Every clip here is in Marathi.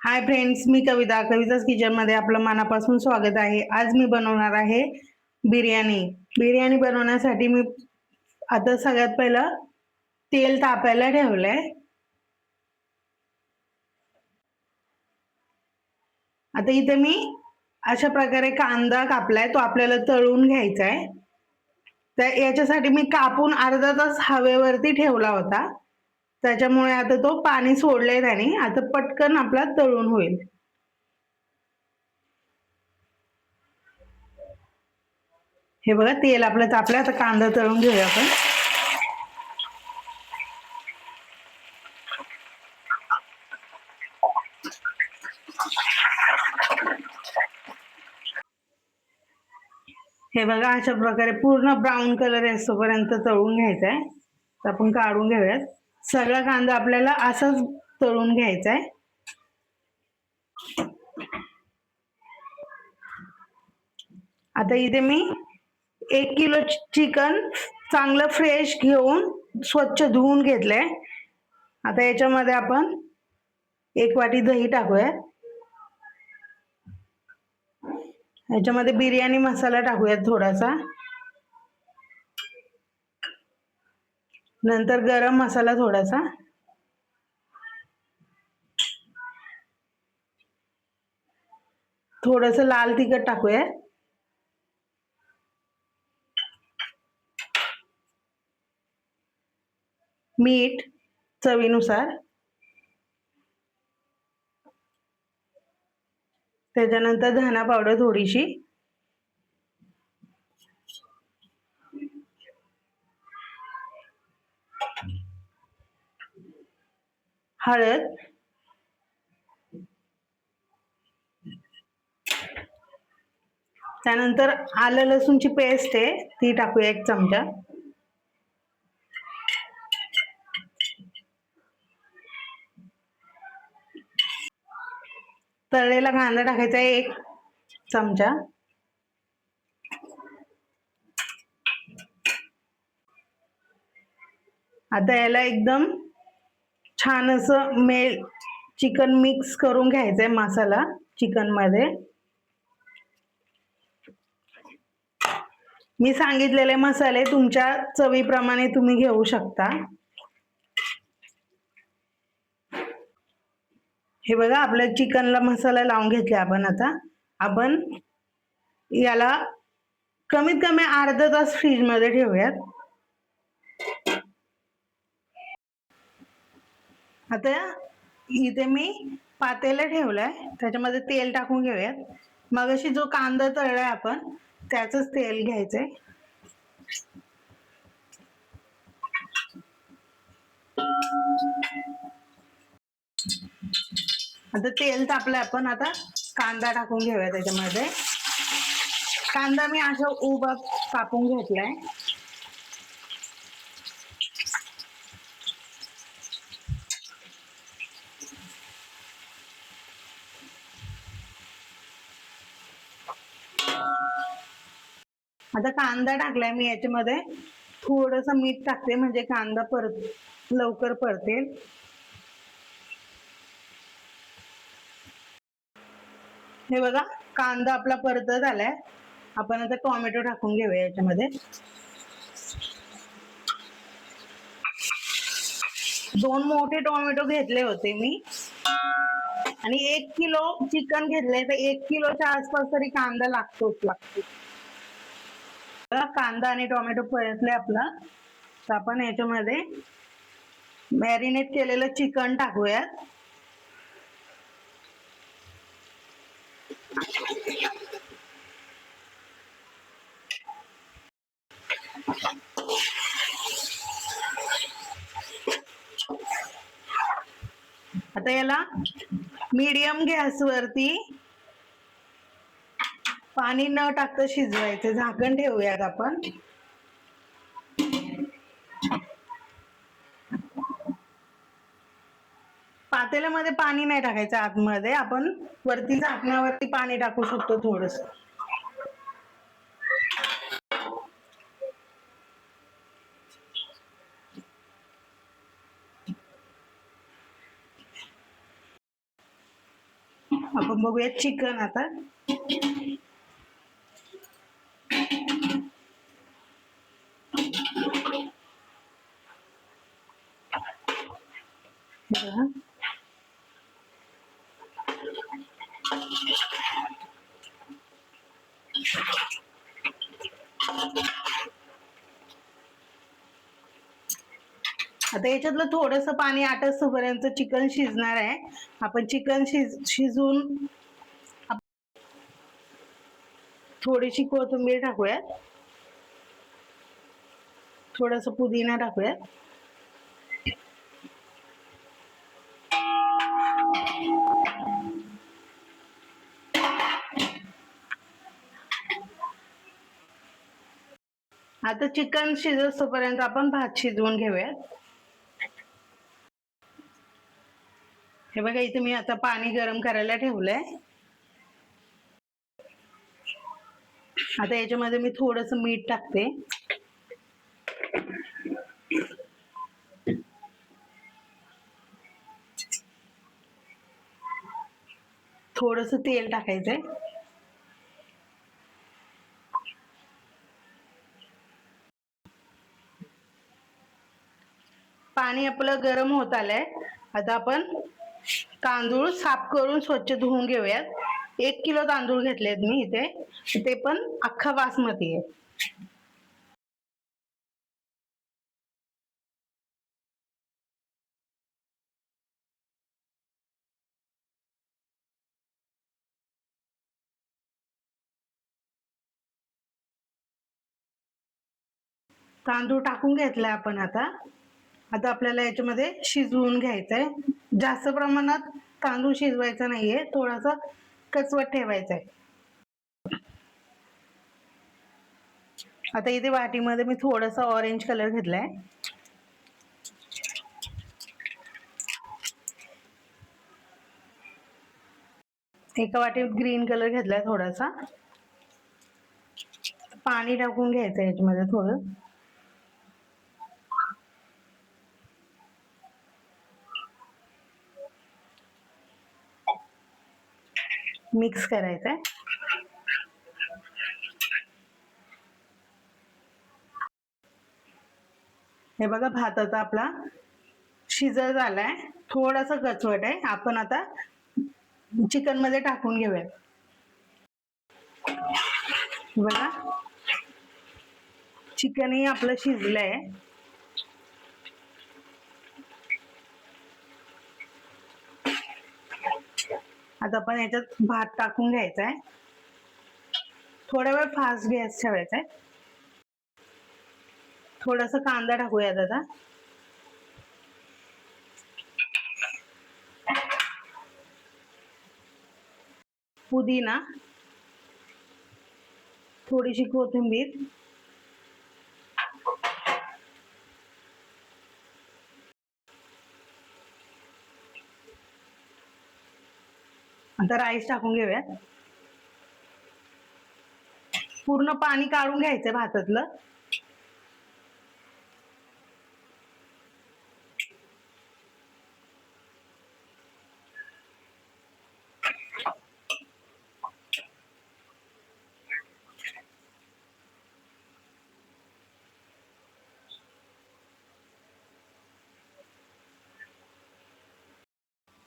हाय फ्रेंड्स, मी कविता कविताच किचन मध्ये आपलं मनापासून स्वागत आहे। आज मी बनवणार आहे बिर्याणी। बिर्याणी बनवण्यासाठी मी आता सगळ्यात पहिलं तेल तापायला ठेवलंय। आता इथे मी अशा प्रकारे कांदा कापलाय, तो आपल्याला तळून घ्यायचा आहे। तर याच्यासाठी मी कापून अर्धा तास हवेवरती ठेवला होता, त्याच्यामुळे आता तो पाणी सोडलंय त्याने। आता पटकन आपला तळून होईल। हे बघा, तेल आपलं तापलं। आता कांदा तळून घेऊया आपण। हे बघा, अशा प्रकारे पूर्ण ब्राऊन कलर येईपर्यंत तळून घ्यायचा आहे। तर आपण काढून घेऊयात। सगळा कांदा आपल्याला असाच तळून घ्यायचा आहे। आता इथे मी 1 किलो चिकन चांगलं फ्रेश घेऊन स्वच्छ धुवून घेतलंय। आता याच्यामध्ये आपण 1 वाटी दही टाकूया। याच्यामध्ये बिर्याणी मसाला टाकूयात थोडासा, नंतर गरम मसाला थोडासा, थोडंसं लाल तिखट टाकूया, मीठ चवीनुसार, त्याच्यानंतर धना पावडर थोडीशी, हळद, त्यानंतर आलं लसूणची पेस्ट आहे ती टाकूया 1 चमचा, तळलेला कांदा टाकायचा 1 चमचा, आता याला एकदम छान असं चिकन मिक्स करून घ्यायचंय मसाला चिकन मध्ये। मी सांगितलेले मसाले तुमच्या चवीप्रमाणे तुम्ही घेऊ शकता। हे बघा, आपल्या चिकनला मसाला लावून घेतला आपण। आता आपण याला कमीत कमी अर्धा तास फ्रीज मध्ये ठेवूयात। आता इथे मी पातेलं ठेवलंय, त्याच्यामध्ये तेल टाकून घेऊयात। मगाशी जो कांदा तळलाय आपण त्याचंच तेल घ्यायचंय। आता तेल तापलंय, आपण आता कांदा टाकून घेऊया त्याच्यामध्ये। कांदा मी असा उभा कापून घेतलाय। आता कांदा टाकलाय मी, याच्यामध्ये थोडंसं मीठ टाकते म्हणजे कांदा लवकर परतेल। हे बघा, कांदा आपला परतत आलाय। आपण आता टोमॅटो टाकून घेऊया याच्यामध्ये। 2 मोठे टोमॅटो घेतले होते मी, आणि 1 किलो चिकन घेतलंय, तर 1 किलोच्या आसपास तरी कांदा लागतो। कांदा आणि टोमॅटो परतले आपला, तर आपण याच्यामध्ये मॅरिनेट केलेलं चिकन टाकूयात। आता याला मीडियम गॅसवरती पाणी न टाकता शिजवायचं। झाकण ठेवूयात आपण। पातेल्यामध्ये पाणी नाही टाकायचं आतमध्ये, आपण वरती झाकणावरती पाणी टाकू शकतो थोडंसं। आपण बघूया चिकन आता. आता याच्यातलं थोडंसं पाणी आटसपर्यंत चिकन शिजणार आहे. आपण चिकन शिजून थोडीशी कोथिंबीर टाकूयात, थोडंसं पुदिना टाकूयात. आता चिकन शिजोपर्यंत आपण भात शिजवून घेऊयात. हे बघा, इथे मी आता पाणी गरम करायला ठेवलंय. आता याच्यामध्ये मी थोडंसं मीठ टाकते. थोडंसं तेल टाकायचंय. पाणी आपलं गरम होत आलंय. आता आपण तांदूळ साफ करून स्वच्छ धुवून घेऊयात. 1 किलो तांदूळ घेतलेत मी इथे, ते पण अख्खा बासमती आहे. तांदूळ टाकून घेतलाय आपण. आता आपल्याला याच्यामध्ये शिजवून घ्यायचंय. जास्त प्रमाणात तांदूळ शिजवायचा नाहीये, थोडासा कचवट ठेवायचा आहे. आता इथे वाटीमध्ये मी थोडासा ऑरेंज कलर घेतलाय. एका वाटीत ग्रीन कलर घेतलाय थोडासा. पाणी टाकून घ्यायचं याच्यामध्ये थोडं. मिक्स करायचंय. हे बघा, भात आता आपला शिजत झालाय, थोडासा कचवट आहे. आपण आता चिकन मध्ये टाकून घेऊया. बघा, चिकनही आपलं शिजलंय. आता आपण याच्यात भात टाकून घ्यायचा आहे. थोडा वेळ फास्ट गॅस ठेवायचा आहे. थोडासा कांदा टाकूयात आता. पुदिना, थोडीशी कोथिंबीर, आता राईस टाकून घेऊयात. पूर्ण पाणी काढून घ्यायचंय भातातलं.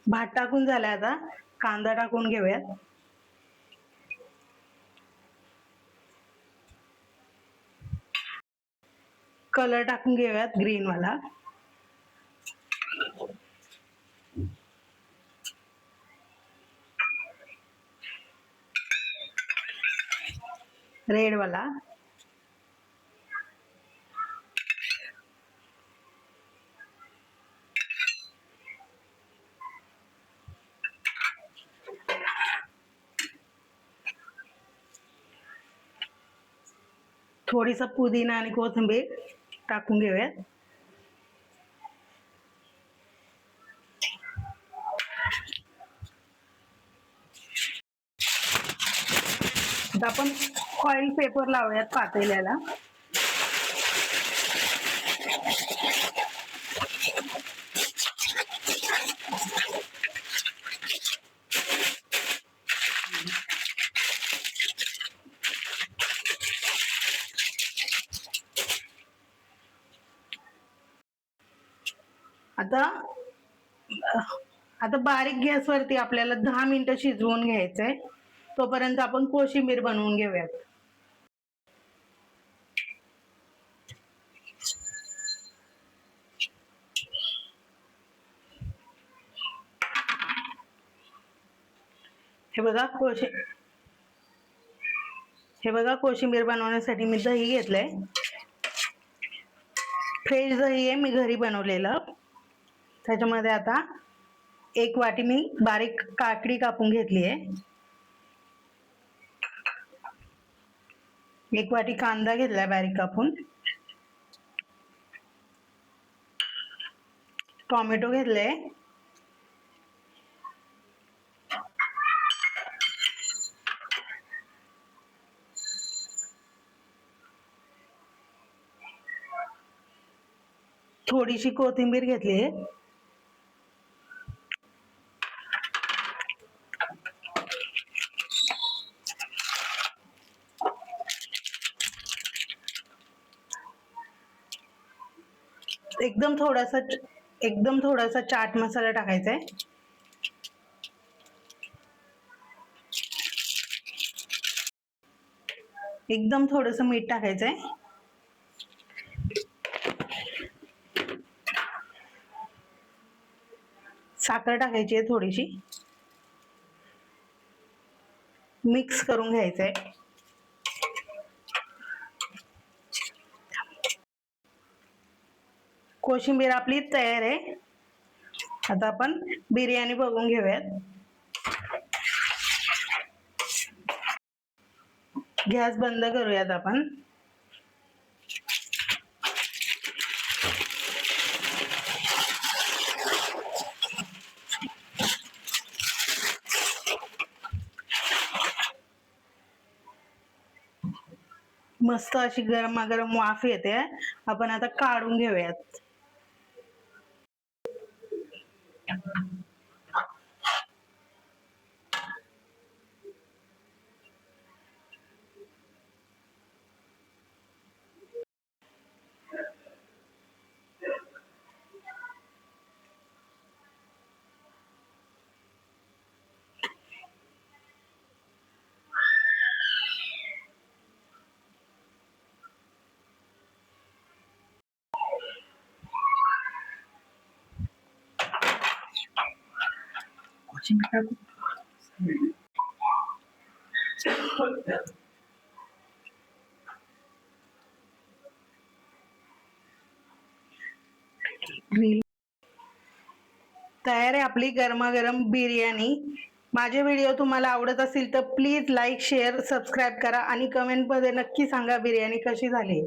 भात टाकून झालाय. आता कांदा टाकून घेऊयात. कलर टाकून घेऊयात ग्रीन वाला. रेड वाला. थोडीसा पुदिना आणि कोथिंबीर टाकून घेऊयात. आता आपण फॉइल पेपर लावूयात पातेल्याला. आता आता बारीक गॅसवरती आपल्याला 10 मिनिटं शिजवून घ्यायचंय. तोपर्यंत आपण कोशिंबीर बनवून घेऊयात. हे बघा कोशिंबीर बनवण्यासाठी मी दही घेतलंय. फ्रेश दही आहे, मी घरी बनवलेलं. त्याच्यामध्ये आता 1 वाटी मी बारीक काकडी कापून घेतली आहे. 1 वाटी कांदा घेतलाय बारीक कापून. टोमॅटो घेतले. थोडीशी कोथिंबीर घेतली आहे. एकदम थोडासा चाट मसाला टाकायचा आहे. एकदम थोडस मीठ टाकायचंय. साखर टाकायची आहे थोडीशी. मिक्स करून घ्यायचंय. कोशिंबीर आपली तयार आहे. आता आपण बिर्याणी बघून घेऊयात. गॅस बंद करूयात आपण. मस्त अशी गरमागरम वाफ येते. आपण आता काढून घेऊयात. तयार आहे आपली गरमागरम बिर्याणी. माझे व्हिडिओ तुम्हाला आवडत असतील तर प्लीज लाईक, शेअर, सबस्क्राईब करा आणि कमेंट मध्ये नक्की सांगा बिर्याणी कशी झाली.